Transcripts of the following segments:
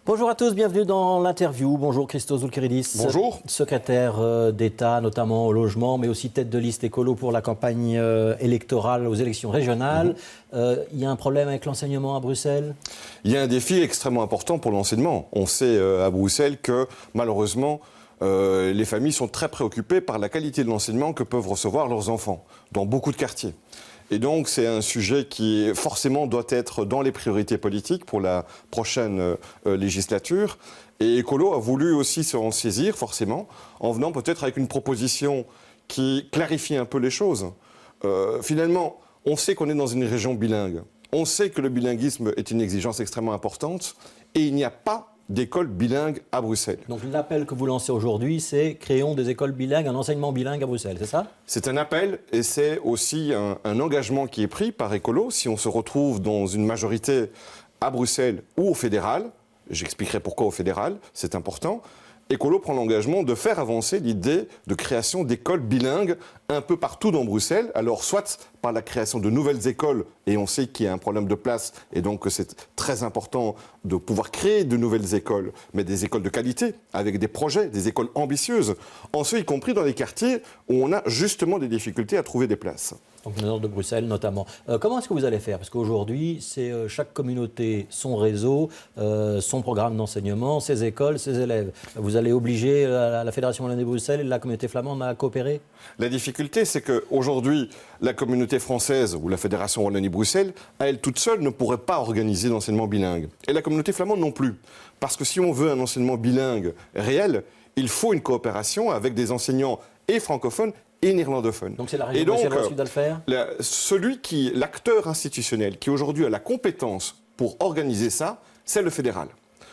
Bonjour à tous, bienvenue dans l'interview. Bonjour Christos Zoulkiridis. Bonjour. Secrétaire d'État, notamment au logement, mais aussi tête de liste écolo pour la campagne électorale aux élections régionales. Il y a un problème avec l'enseignement à Bruxelles ? Il y a un défi extrêmement important pour l'enseignement. On sait à Bruxelles que malheureusement, les familles sont très préoccupées par la qualité de l'enseignement que peuvent recevoir leurs enfants dans beaucoup de quartiers. Et donc, c'est un sujet qui, forcément, doit être dans les priorités politiques pour la prochaine législature. Et Écolo a voulu aussi s'en saisir, forcément, en venant peut-être avec une proposition qui clarifie un peu les choses. Finalement, on sait qu'on est dans une région bilingue. On sait que le bilinguisme est une exigence extrêmement importante. Et il n'y a pas d'écoles bilingues à Bruxelles. Donc l'appel que vous lancez aujourd'hui, c'est créons des écoles bilingues, un enseignement bilingue à Bruxelles, c'est ça ? C'est un appel et c'est aussi un engagement qui est pris par Écolo. Si on se retrouve dans une majorité à Bruxelles ou au fédéral, j'expliquerai pourquoi au fédéral, c'est important, Écolo prend l'engagement de faire avancer l'idée de création d'écoles bilingues un peu partout dans Bruxelles. Alors soit par la création de nouvelles écoles, et on sait qu'il y a un problème de place, et donc c'est très important de pouvoir créer de nouvelles écoles, mais des écoles de qualité, avec des projets, des écoles ambitieuses, en ce y compris dans les quartiers où on a justement des difficultés à trouver des places. Donc le nord de Bruxelles notamment. Comment est-ce que vous allez faire ? Parce qu'aujourd'hui, c'est chaque communauté, son réseau, son programme d'enseignement, ses écoles, ses élèves. Vous allez obliger la Fédération Wallonie-Bruxelles et la communauté flamande à coopérer ? La difficulté, c'est qu'aujourd'hui, la communauté française ou la Fédération Wallonie-Bruxelles, à elle toute seule, ne pourrait pas organiser d'enseignement bilingue. Et la communauté flamande non plus. Parce que si on veut un enseignement bilingue réel, il faut une coopération avec des enseignants et francophones et néerlandophones. Donc c'est la région bruxelloise qui doit le faire ? L'acteur institutionnel qui aujourd'hui a la compétence pour organiser ça, c'est le fédéral.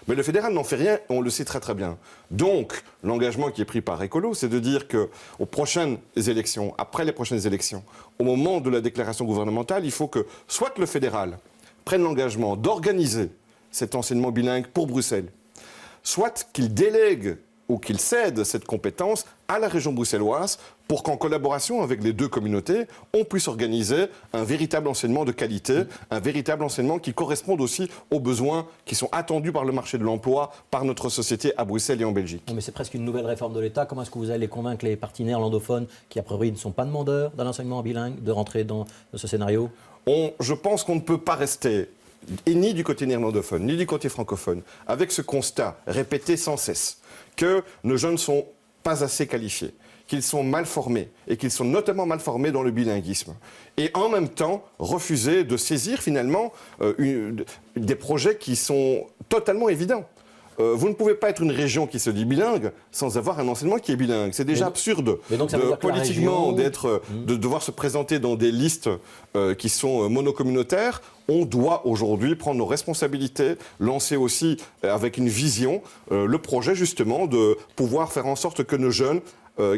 Mais le fédéral n'en fait rien, on le sait très très bien. Donc, l'engagement qui est pris par Écolo, c'est de dire qu'aux prochaines élections, après les prochaines élections, au moment de la déclaration gouvernementale, il faut que soit le fédéral prenne l'engagement d'organiser cet enseignement bilingue pour Bruxelles, soit qu'il délègue ou qu'il cède cette compétence à la région bruxelloise pour qu'en collaboration avec les deux communautés, on puisse organiser un véritable enseignement de qualité, un véritable enseignement qui corresponde aussi aux besoins qui sont attendus par le marché de l'emploi, par notre société à Bruxelles et en Belgique. Non, mais c'est presque une nouvelle réforme de l'État. Comment est-ce que vous allez convaincre les partis néerlandophones, qui a priori ne sont pas demandeurs d'un enseignement bilingue, de rentrer dans ce scénario ? Je pense qu'on ne peut pas rester et ni du côté néerlandophone, ni du côté francophone, avec ce constat répété sans cesse que nos jeunes ne sont pas assez qualifiés, qu'ils sont mal formés, et qu'ils sont notamment mal formés dans le bilinguisme. Et en même temps, refuser de saisir finalement des projets qui sont totalement évidents. Vous ne pouvez pas être une région qui se dit bilingue sans avoir un enseignement qui est bilingue. C'est déjà absurde politiquement de devoir se présenter dans des listes qui sont monocommunautaires. On doit aujourd'hui prendre nos responsabilités, lancer aussi avec une vision le projet justement de pouvoir faire en sorte que nos jeunes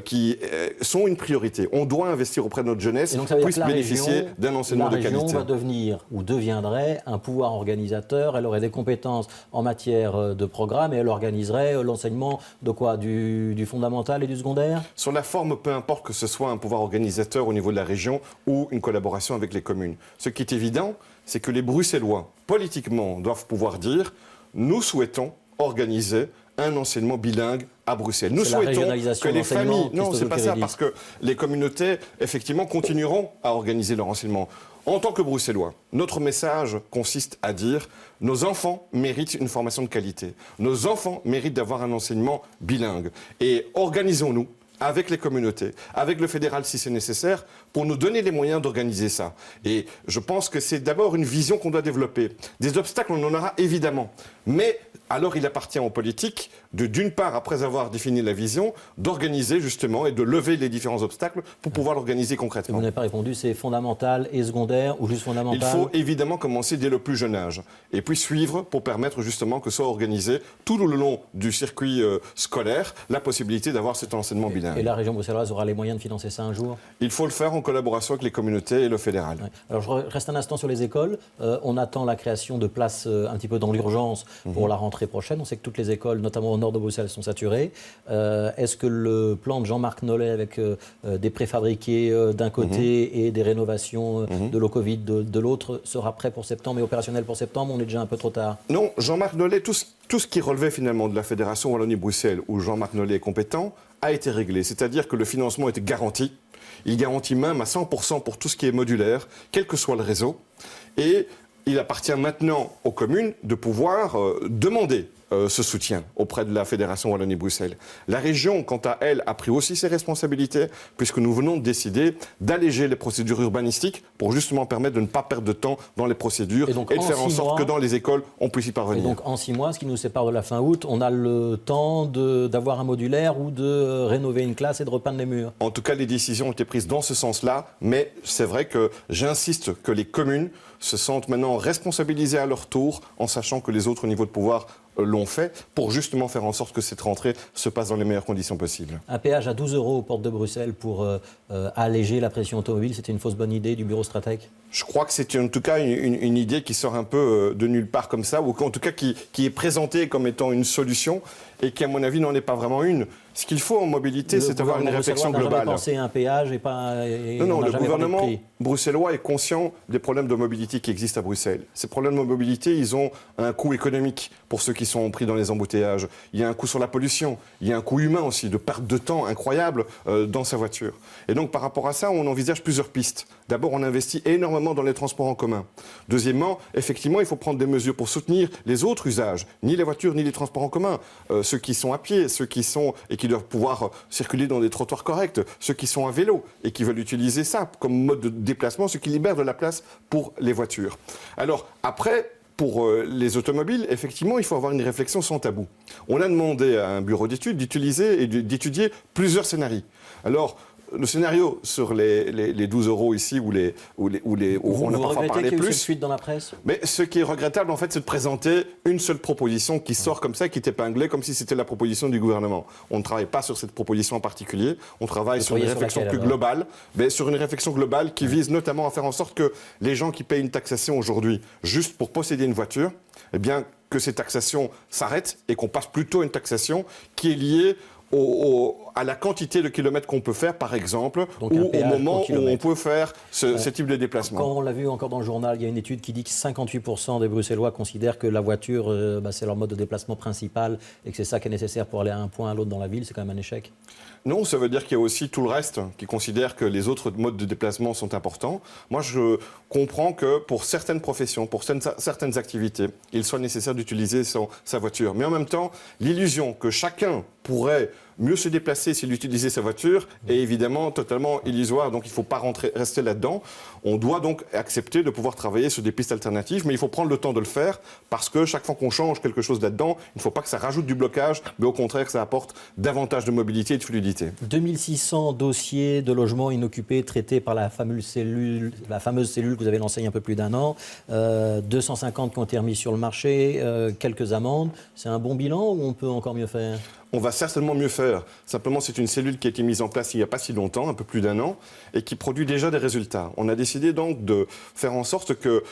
qui sont une priorité. On doit investir auprès de notre jeunesse, puisse bénéficier d'un enseignement de qualité. La région va devenir ou deviendrait un pouvoir organisateur. Elle aurait des compétences en matière de programme et elle organiserait l'enseignement de quoi ? Du fondamental et du secondaire ? Sur la forme, peu importe que ce soit un pouvoir organisateur au niveau de la région ou une collaboration avec les communes. Ce qui est évident, c'est que les Bruxellois, politiquement, doivent pouvoir dire « nous souhaitons organiser un enseignement bilingue à Bruxelles. » Nous souhaitons que les familles... Non, c'est pas ça, parce que les communautés, effectivement, continueront à organiser leur enseignement. En tant que Bruxellois, notre message consiste à dire « nos enfants méritent une formation de qualité. Nos enfants méritent d'avoir un enseignement bilingue. Et organisons-nous avec les communautés, avec le fédéral si c'est nécessaire, pour nous donner les moyens d'organiser ça. Et je pense que c'est d'abord une vision qu'on doit développer. Des obstacles, on en aura évidemment. Mais alors il appartient aux politiques d'une part, après avoir défini la vision, d'organiser justement et de lever les différents obstacles pour pouvoir l'organiser concrètement. Vous n'avez pas répondu, c'est fondamental et secondaire ou juste fondamental ? Il faut évidemment commencer dès le plus jeune âge et puis suivre pour permettre justement que soit organisé tout le long du circuit scolaire la possibilité d'avoir cet enseignement bilingue. Et la région bruxelloise aura les moyens de financer ça un jour ? Il faut le faire en collaboration avec les communautés et le fédéral. Ouais. Alors je reste un instant sur les écoles. On attend la création de places un petit peu dans l'urgence pour la rentrée rentrée prochaine. On sait que toutes les écoles, notamment au nord de Bruxelles, sont saturées. Est-ce que le plan de Jean-Marc Nollet avec des préfabriqués d'un côté et des rénovations de low Covid de l'autre sera prêt pour septembre et opérationnel pour septembre? On est déjà un peu trop tard. Non, Jean-Marc Nollet, tout ce qui relevait finalement de la Fédération Wallonie-Bruxelles, où Jean-Marc Nollet est compétent, a été réglé. C'est-à-dire que le financement était garanti. Il garantit même à 100% pour tout ce qui est modulaire, quel que soit le réseau. Et il appartient maintenant aux communes de pouvoir demander ce soutien auprès de la Fédération Wallonie-Bruxelles. La région, quant à elle, a pris aussi ses responsabilités, puisque nous venons de décider d'alléger les procédures urbanistiques pour justement permettre de ne pas perdre de temps dans les procédures et de faire en sorte que dans les écoles, on puisse y parvenir. Et donc en 6 mois, ce qui nous sépare de la fin août, on a le temps d'avoir un modulaire ou de rénover une classe et de repeindre les murs. En tout cas, les décisions ont été prises dans ce sens-là, mais c'est vrai que j'insiste que les communes se sentent maintenant responsabilisées à leur tour, en sachant que les autres niveaux de pouvoir l'ont fait, pour justement faire en sorte que cette rentrée se passe dans les meilleures conditions possibles. Un péage à 12 € aux portes de Bruxelles pour alléger la pression automobile, c'était une fausse bonne idée du bureau stratège? Je crois que c'est en tout cas une idée qui sort un peu de nulle part comme ça, ou en tout cas qui est présentée comme étant une solution, et qui, à mon avis, n'en est pas vraiment une. Ce qu'il faut en mobilité, c'est avoir une réflexion globale. On n'a jamais pensé à un péage et pas... Non, le gouvernement bruxellois est conscient des problèmes de mobilité qui existent à Bruxelles. Ces problèmes de mobilité, ils ont un coût économique pour ceux qui sont pris dans les embouteillages. Il y a un coût sur la pollution. Il y a un coût humain aussi, de perte de temps incroyable dans sa voiture. Et donc, par rapport à ça, on envisage plusieurs pistes. D'abord, on investit énormément dans les transports en commun. Deuxièmement, effectivement, il faut prendre des mesures pour soutenir les autres usages, ni les voitures, ni les transports en commun. Ceux qui sont à pied, ceux qui sont et qui doivent pouvoir circuler dans des trottoirs corrects, ceux qui sont à vélo et qui veulent utiliser ça comme mode de déplacement, ceux qui libèrent de la place pour les voitures. Alors, après, pour les automobiles, effectivement, il faut avoir une réflexion sans tabou. On a demandé à un bureau d'études d'étudier plusieurs scénarios. Alors, le scénario sur les 12 € ici, où on a parfois parlé plus. Cette fuite dans la presse. Mais ce qui est regrettable, en fait, c'est de présenter une seule proposition qui sort comme ça, qui est épinglée, comme si c'était la proposition du gouvernement. On ne travaille pas sur cette proposition en particulier. On travaille sur une réflexion plus globale, mais sur une réflexion globale qui vise notamment à faire en sorte que les gens qui payent une taxation aujourd'hui, juste pour posséder une voiture, eh bien, que ces taxations s'arrêtent et qu'on passe plutôt à une taxation qui est liée à la quantité de kilomètres qu'on peut faire, par exemple, ou au moment où on peut faire ce type de déplacement. Quand on l'a vu encore dans le journal, il y a une étude qui dit que 58% des Bruxellois considèrent que la voiture, c'est leur mode de déplacement principal et que c'est ça qui est nécessaire pour aller à un point à l'autre dans la ville. C'est quand même un échec. Non, ça veut dire qu'il y a aussi tout le reste qui considère que les autres modes de déplacement sont importants. Moi, je comprends que pour certaines professions, pour certaines activités, il soit nécessaire d'utiliser sa voiture. Mais en même temps, l'illusion que chacun pourrait mieux se déplacer s'il utilisait sa voiture est évidemment totalement illusoire. Donc il ne faut pas rester là-dedans. On doit donc accepter de pouvoir travailler sur des pistes alternatives, mais il faut prendre le temps de le faire parce que chaque fois qu'on change quelque chose là-dedans, il ne faut pas que ça rajoute du blocage, mais au contraire que ça apporte davantage de mobilité et de fluidité. 2600 dossiers de logements inoccupés traités par la fameuse cellule que vous avez lancée il y a un peu plus d'1 an. 250 qui ont été remis sur le marché, quelques amendes. C'est un bon bilan ou on peut encore mieux faire ? On va certainement mieux faire. Simplement, c'est une cellule qui a été mise en place il n'y a pas si longtemps, un peu plus d'1 an, et qui produit déjà des résultats. On a décidé donc de faire en sorte que,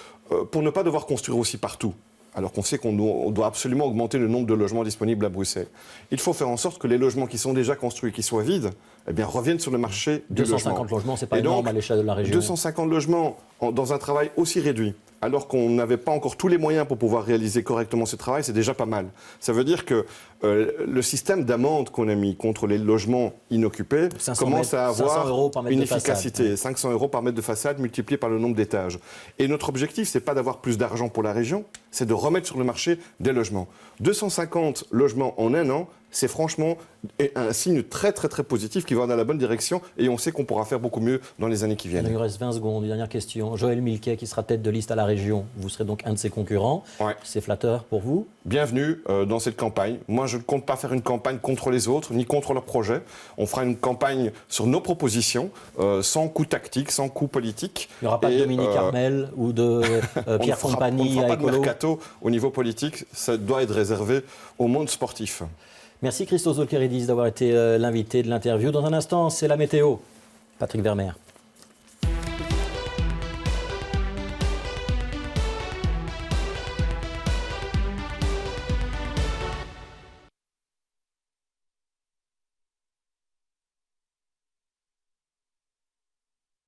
pour ne pas devoir construire aussi partout, alors qu'on sait qu'on doit absolument augmenter le nombre de logements disponibles à Bruxelles, il faut faire en sorte que les logements qui sont déjà construits, qui soient vides, eh bien, reviennent sur le marché du logement. 250 logements, c'est pas énorme à l'échelle de la région. 250 logements dans un travail aussi réduit, alors qu'on n'avait pas encore tous les moyens pour pouvoir réaliser correctement ce travail, c'est déjà pas mal. Ça veut dire que le système d'amende qu'on a mis contre les logements inoccupés commence à avoir une efficacité. 500 € par mètre de façade multiplié par le nombre d'étages. Et notre objectif, c'est pas d'avoir plus d'argent pour la région, c'est de remettre sur le marché des logements. 250 logements en 1 an, c'est franchement un signe très très très positif qui va dans la bonne direction et on sait qu'on pourra faire beaucoup mieux dans les années qui viennent. Il nous reste 20 secondes. Une dernière question. Joël Milquet qui sera tête de liste à la région. Vous serez donc un de ses concurrents. Ouais. C'est flatteur pour vous? Bienvenue dans cette campagne. Moi, je ne compte pas faire une campagne contre les autres ni contre leurs projets. On fera une campagne sur nos propositions, sans coup tactique, sans coup politique. Il n'y aura pas de Dominique Armel ou de Pierre Compagnie à Écolo. On ne fera pas Écolo. de mercato au niveau politique. Ça doit être réservé au monde sportif. Merci Christos Zolkeridis d'avoir été l'invité de l'interview. Dans un instant, c'est la météo. Patrick Vermeer.